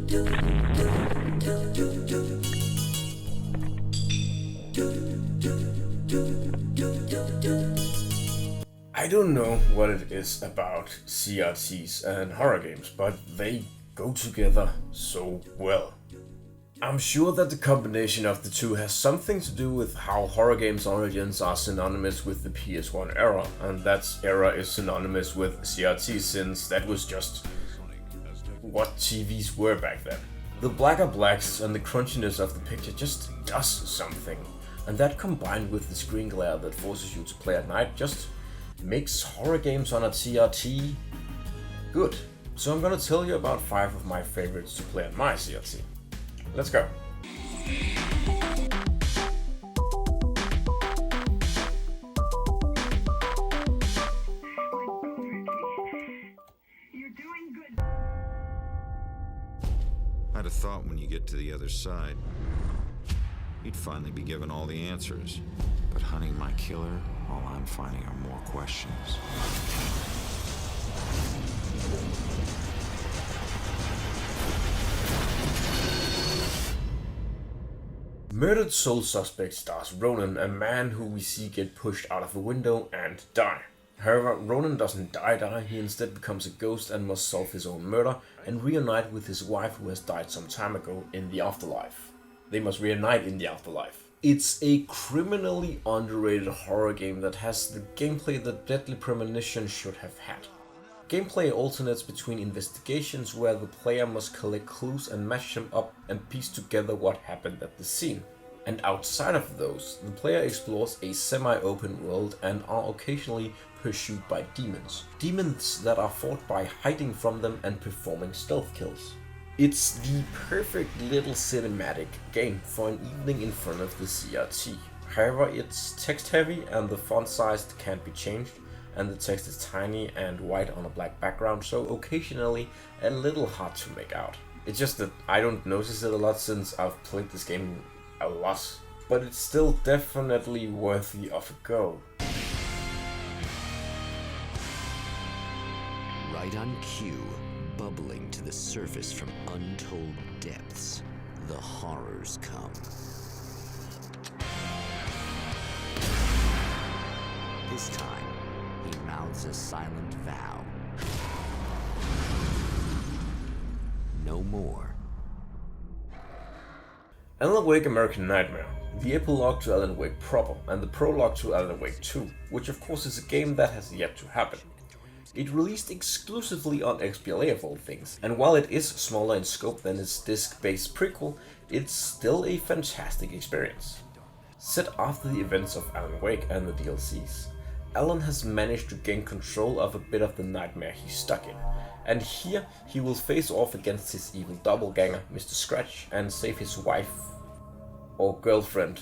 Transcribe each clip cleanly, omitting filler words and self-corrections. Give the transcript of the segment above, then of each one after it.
I don't know what it is about CRTs and horror games, but they go together so well. I'm sure that the combination of the two has something to do with how horror games' origins are synonymous with the PS1 era, and that era is synonymous with CRT since that was just what TVs were back then. The blacker blacks and the crunchiness of the picture just does something, and that combined with the screen glare that forces you to play at night just makes horror games on a CRT good. So I'm gonna tell you about 5 of my favorites to play on my CRT. Let's go. I'd have thought when you get to the other side, you'd finally be given all the answers. But hunting my killer, all I'm finding are more questions. Murdered Soul Suspect stars Ronan, a man who we see get pushed out of a window and die. However, Ronan doesn't die, he instead becomes a ghost and must solve his own murder and reunite with his wife who has died some time ago in the afterlife. They must reunite in the afterlife. It's a criminally underrated horror game that has the gameplay that Deadly Premonition should have had. Gameplay alternates between investigations where the player must collect clues and match them up and piece together what happened at the scene. And outside of those, the player explores a semi-open world and are occasionally pursued by demons. Demons that are fought by hiding from them and performing stealth kills. It's the perfect little cinematic game for an evening in front of the CRT. However, it's text heavy and the font size can't be changed, and the text is tiny and white on a black background, so occasionally a little hard to make out. It's just that I don't notice it a lot since I've played this game a lot, but it's still definitely worthy of a go. Right on cue, bubbling to the surface from untold depths, the horrors come. This time, he mouths a silent vow. No more. Alan Wake American Nightmare, the epilogue to Alan Wake proper, and the prologue to Alan Wake 2, which of course is a game that has yet to happen. It released exclusively on XBLA of all things, and while it is smaller in scope than its disc-based prequel, it's still a fantastic experience. Set after the events of Alan Wake and the DLCs, Alan has managed to gain control of a bit of the nightmare he's stuck in, and here he will face off against his evil doppelganger, Mr. Scratch, and save his wife, or girlfriend,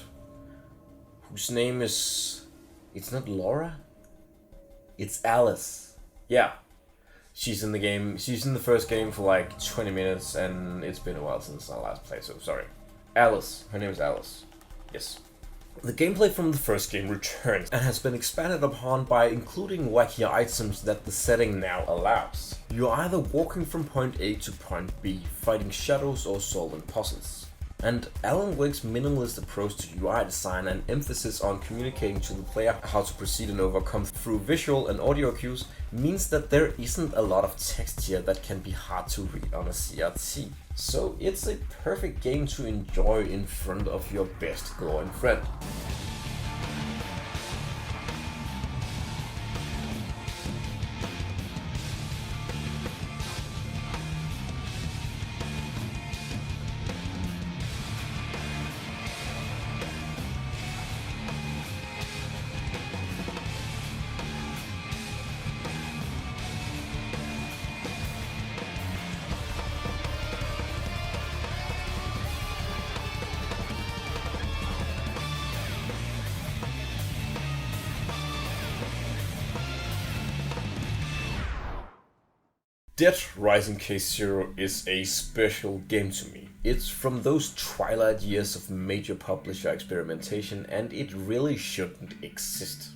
whose name is... it's not Laura? It's Alice. Yeah, she's in the game. She's in the first game for like 20 minutes, and it's been a while since I last played, so sorry. Alice. Her name is Alice. Yes. The gameplay from the first game returns and has been expanded upon by including wacky items that the setting now allows. You're either walking from point A to point B, fighting shadows or solving puzzles. And Alan Wake's minimalist approach to UI design and emphasis on communicating to the player how to proceed and overcome through visual and audio cues means that there isn't a lot of text here that can be hard to read on a CRT. So it's a perfect game to enjoy in front of your best glowing friend. Dead Rising Case Zero is a special game to me. It's from those twilight years of major publisher experimentation, and it really shouldn't exist.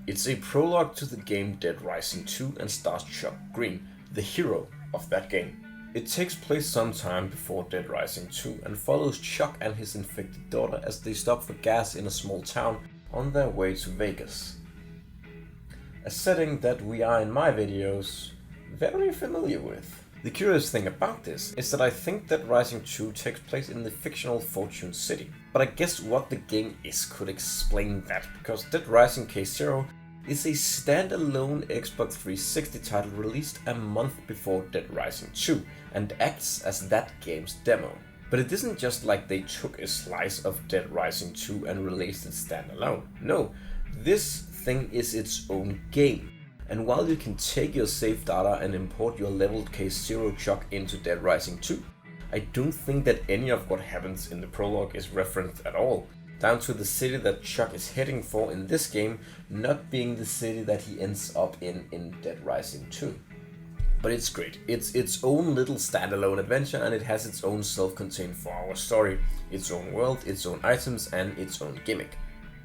It's a prologue to the game Dead Rising 2 and stars Chuck Green, the hero of that game. It takes place sometime before Dead Rising 2 and follows Chuck and his infected daughter as they stop for gas in a small town on their way to Vegas. A setting that we are in my videos very familiar with. The curious thing about this is that I think Dead Rising 2 takes place in the fictional Fortune City, but I guess what the game is could explain that, because Dead Rising K0 is a standalone Xbox 360 title released a month before Dead Rising 2 and acts as that game's demo. But it isn't just like they took a slice of Dead Rising 2 and released it standalone. No, this thing is its own game. And while you can take your save data and import your leveled K0 Chuck into Dead Rising 2, I don't think that any of what happens in the prologue is referenced at all, down to the city that Chuck is heading for in this game not being the city that he ends up in Dead Rising 2. But it's great. It's its own little standalone adventure, and it has its own self-contained 4-hour story, its own world, its own items, and its own gimmick.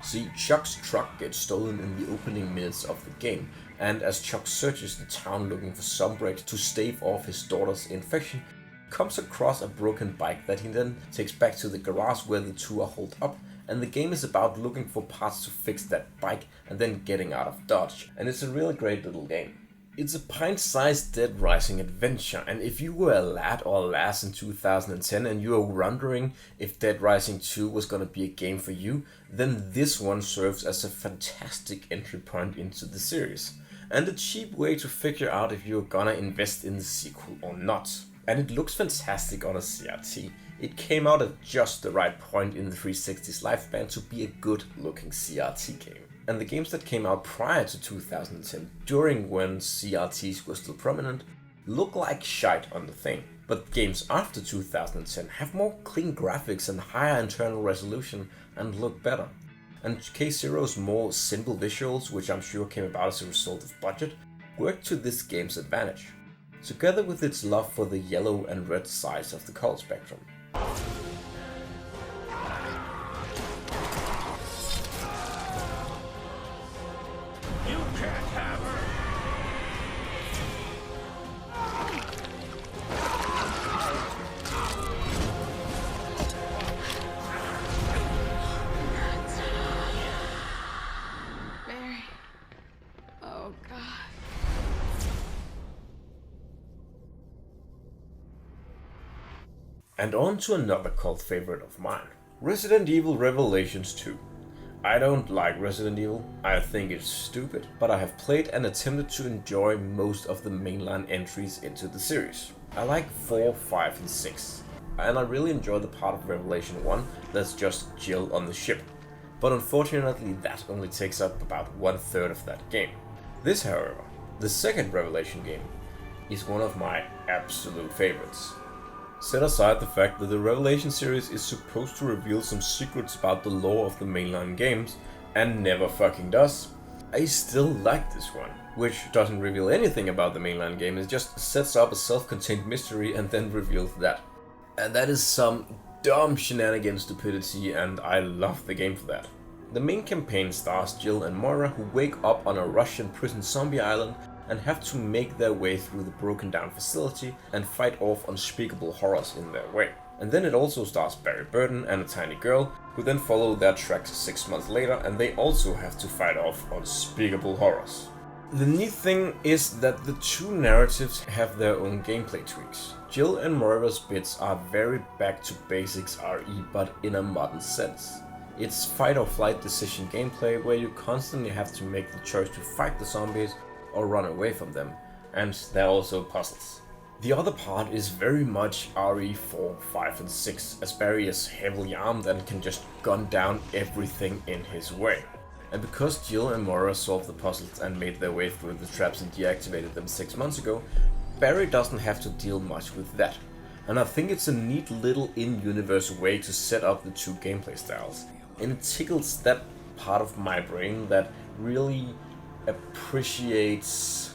See, Chuck's truck gets stolen in the opening minutes of the game, and as Chuck searches the town looking for Sunbreak to stave off his daughter's infection, comes across a broken bike that he then takes back to the garage where the two are holed up, and the game is about looking for parts to fix that bike and then getting out of Dodge, and it's a really great little game. It's a pint-sized Dead Rising adventure, and if you were a lad or a lass in 2010 and you are wondering if Dead Rising 2 was gonna be a game for you, then this one serves as a fantastic entry point into the series, and a cheap way to figure out if you're gonna invest in the sequel or not. And it looks fantastic on a CRT. It came out at just the right point in the 360's lifespan to be a good looking CRT game. And the games that came out prior to 2010, during when CRTs were still prominent, look like shite on the thing. But games after 2010 have more clean graphics and higher internal resolution and look better. And K0's more simple visuals, which I'm sure came about as a result of budget, work to this game's advantage, together with its love for the yellow and red sides of the color spectrum. You can't have her. Mary. Oh, God. And on to another cult favorite of mine, Resident Evil Revelations 2. I don't like Resident Evil, I think it's stupid, but I have played and attempted to enjoy most of the mainline entries into the series. I like 4, 5 and 6, and I really enjoy the part of Revelation 1 that's just Jill on the ship, but unfortunately that only takes up about 1/3 of that game. This, however, the second Revelation game, is one of my absolute favorites. Set aside the fact that the Revelation series is supposed to reveal some secrets about the lore of the mainline games, and never fucking does, I still like this one, which doesn't reveal anything about the mainline game, it just sets up a self-contained mystery and then reveals that. And that is some dumb shenanigans stupidity, and I love the game for that. The main campaign stars Jill and Moira, who wake up on a Russian prison zombie island and have to make their way through the broken down facility and fight off unspeakable horrors in their way. And then it also stars Barry Burton and a tiny girl, who then follow their tracks 6 months later, and they also have to fight off unspeakable horrors. The neat thing is that the two narratives have their own gameplay tweaks. Jill and Moira's bits are very back to basics RE, but in a modern sense. It's fight or flight decision gameplay where you constantly have to make the choice to fight the zombies or run away from them, and there are also puzzles. The other part is very much RE 4, 5 and 6, as Barry is heavily armed and can just gun down everything in his way. And because Jill and Moira solved the puzzles and made their way through the traps and deactivated them 6 months ago, Barry doesn't have to deal much with that. And I think it's a neat little in-universe way to set up the two gameplay styles. And it tickles that part of my brain that really appreciates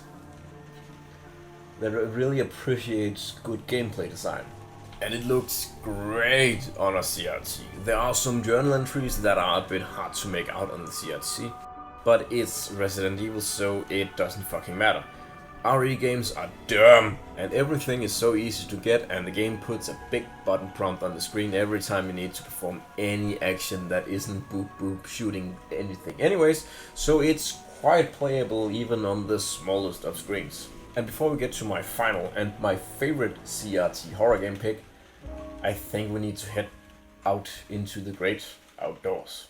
good gameplay design. And it looks great on a CRT. There are some journal entries that are a bit hard to make out on the CRT, but it's Resident Evil, so it doesn't fucking matter. RE games are dumb, and everything is so easy to get, and the game puts a big button prompt on the screen every time you need to perform any action that isn't boop boop shooting anything anyways, so it's quite playable even on the smallest of screens. And before we get to my final and my favorite CRT horror game pick, I think we need to head out into the great outdoors.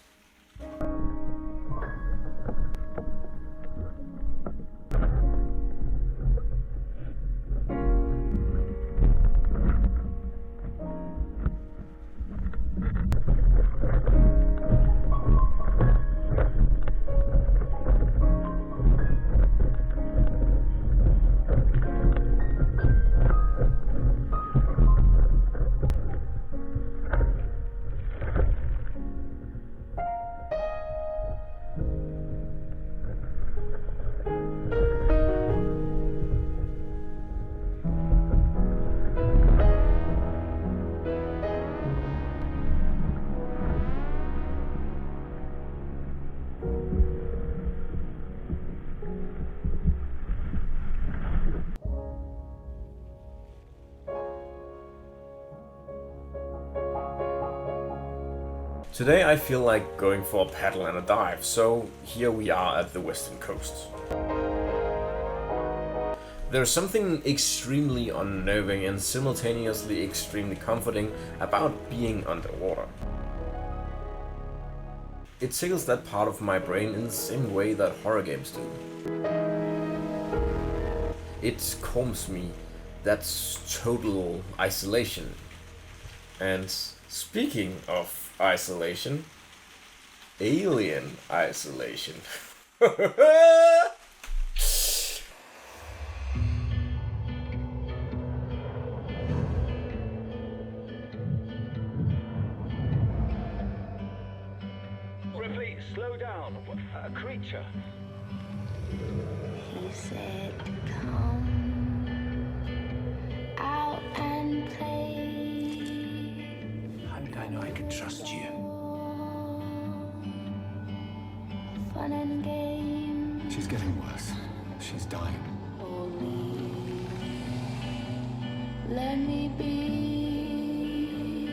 Today I feel like going for a paddle and a dive, so here we are at the western coast. There's something extremely unnerving and simultaneously extremely comforting about being underwater. It tickles that part of my brain in the same way that horror games do. It calms me. That's total isolation. And speaking of isolation, alien isolation. Ripley, slow down. A creature. He said, come out and play. How did I know I could trust you? Fun and games. She's getting worse. She's dying. Let me be.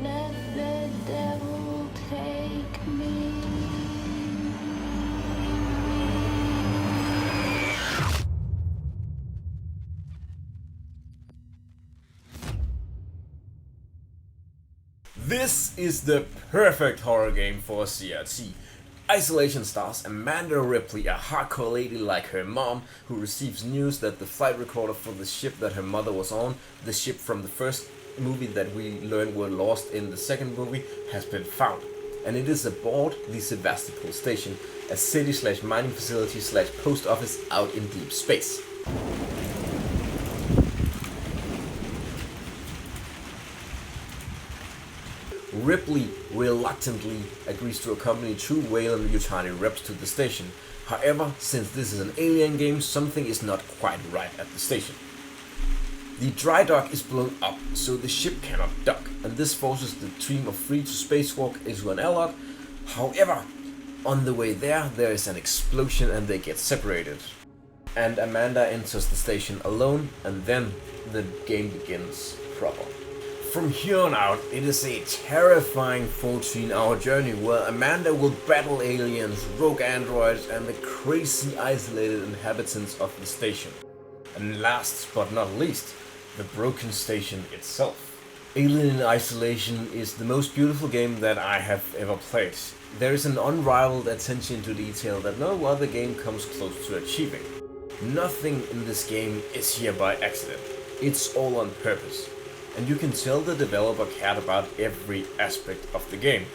Let the devil take me. This is the perfect horror game for a CRT. Isolation stars Amanda Ripley, a hardcore lady like her mom, who receives news that the flight recorder for the ship that her mother was on, the ship from the first movie that we learned were lost in the second movie, has been found. And it is aboard the Sevastopol station, a city/mining facility/post office out in deep space. Ripley reluctantly agrees to accompany two Weyland-Yutani reps to the station. However, since this is an alien game, something is not quite right at the station. The dry dock is blown up, so the ship cannot dock, and this forces the team of three to spacewalk into an airlock. However, on the way there is an explosion and they get separated. And Amanda enters the station alone, and then the game begins proper. From here on out, it is a terrifying 14-hour journey where Amanda will battle aliens, rogue androids, and the crazy isolated inhabitants of the station. And last but not least, the broken station itself. Alien Isolation is the most beautiful game that I have ever played. There is an unrivaled attention to detail that no other game comes close to achieving. Nothing in this game is here by accident. It's all on purpose. And you can tell the developer cared about every aspect of the game.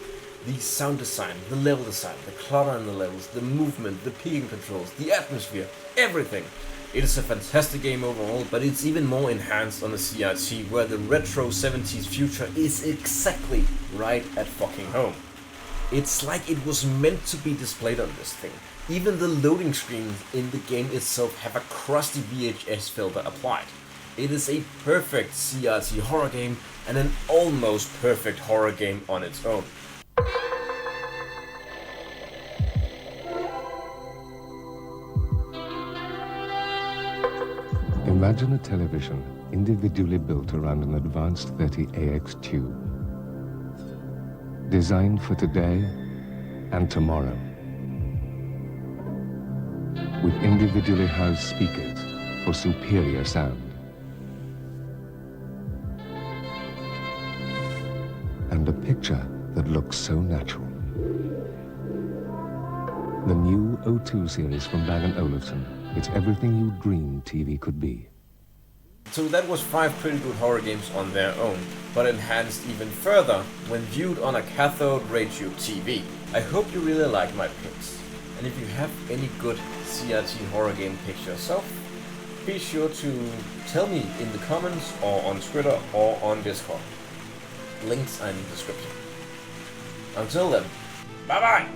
The sound design, the level design, the clutter in the levels, the movement, the peaking controls, the atmosphere, everything. It is a fantastic game overall, but it's even more enhanced on a CRT where the retro 70s future is exactly right at fucking home. It's like it was meant to be displayed on this thing. Even the loading screens in the game itself have a crusty VHS filter applied. It is a perfect CRT horror game and an almost perfect horror game on its own. Imagine a television individually built around an advanced 30AX tube, designed for today and tomorrow, with individually housed speakers for superior sound. And a picture that looks so natural. The new O2 series from Bang & Olufsen. It's everything you dreamed TV could be. So that was 5 pretty good horror games on their own, but enhanced even further when viewed on a cathode ray tube TV. I hope you really like my picks, and if you have any good CRT horror game picks yourself, be sure to tell me in the comments or on Twitter or on Discord. Links are in the description. Until then, bye bye!